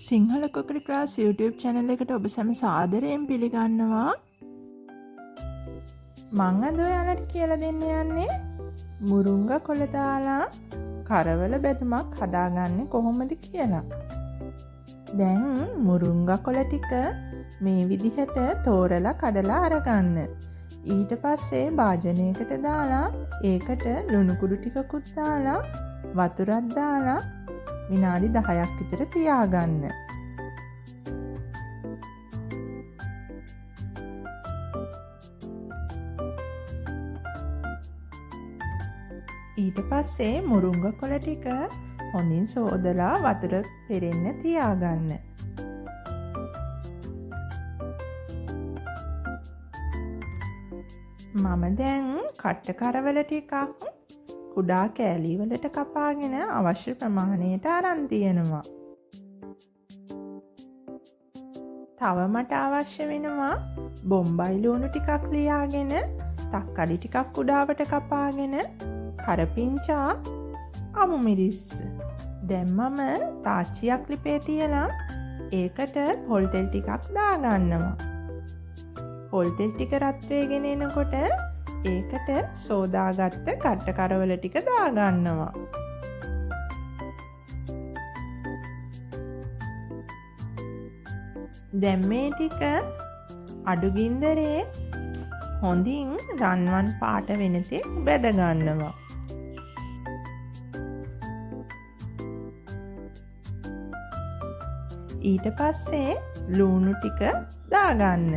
Sinhala කුකරි class YouTube channel එකට ඔබ සැම සාදරයෙන් පිළිගන්නවා. මං අද ඔයාලට කියලා දෙන්න යන්නේ මුරුංගා කොළ දාලා කරවල බැදුමක් හදාගන්නේ කොහොමද කියලා. දැන් මුරුංගා කොළ ටික මේ විදිහට තෝරලා කඩලා අරගන්න. ඊට පස්සේ භාජනයකට දාලා ඒකට ලුණු කුඩු ටිකකුත් දාලා වතුරක් දාලා විනාඩි 10ක් විතර තියාගන්න. ඊට පස්සේ මුරුංගා කොළ ටික හොඳින් සෝදලා වතුර පෙරෙන්න තියාගන්න. මම දැන් කට්ට කරවල ටිකක් කුඩා කෑලි වලට කපාගෙන අවශ්‍ය ප්‍රමාණයට අරන් තියෙනවා. තව මට අවශ්‍ය වෙනවා බොම්බයි ලුණු ටිකක් ලියාගෙන, තක්කඩි ටිකක් කුඩාවට කපාගෙන, කරපිංචා, අමු මිරිස්. දැන් මම තාච්චියක් ලිපේ තියලා ඒකට පොල් තෙල් ටිකක් දාගන්නවා. පොල් තෙල් ටික රත් වෙගෙන එනකොට ඒකට සෝදාගත්ත කට්ට කරවල ටික දාගන්නවා. දැන් මේ ටික අඩු ගින්දරේ හොඳින් රන්වන් පාට වෙනතෙක් බැද ගන්නවා. ඊට පස්සේ ලුණු ටික දාගන්න.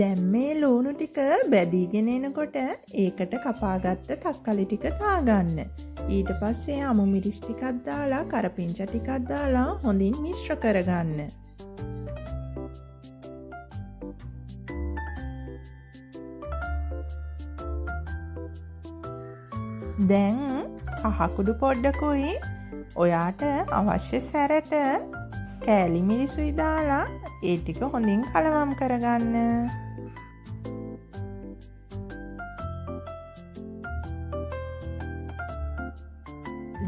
දැන් මේ ලුණු ටික බැදීගෙන එනකොට ඒකට කපාගත්ත තක්කලි ටික දාගන්න. ඊට පස්සේ අමු මිරිස් ටිකක් දාලා කරපිංචා ටිකක් දාලා හොඳින් මිශ්‍ර කරගන්න. දැන් කහකුඩු පොඩ්ඩකුයි ඔයාට අවශ්‍ය සැරට කෑලි මිරිසුයි දාලා ඒ ටික හොඳින් කලවම් කරගන්න.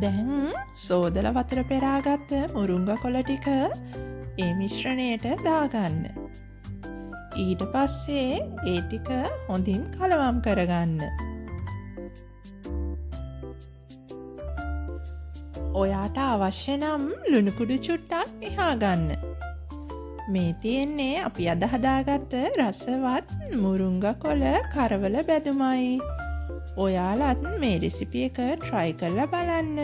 දැන් සෝදලා වතුර පෙරාගත්ත මුරුංගා කොළ ටික ඒ මිශ්‍රණයට දාගන්න. ඊට පස්සේ ඒ ටික හොඳින් කලවම් කරගන්න. ඔයාට අවශ්‍ය නම් ලුණු කුඩු චුට්ටක් එහා ගන්න. මේ තියෙන්නේ අපි අද හදාගත්ත රසවත් මුරුංගා කොළ කරවල බැදුමයි. ඔයාලත් මේ රෙසිපි එක try කරලා බලන්න.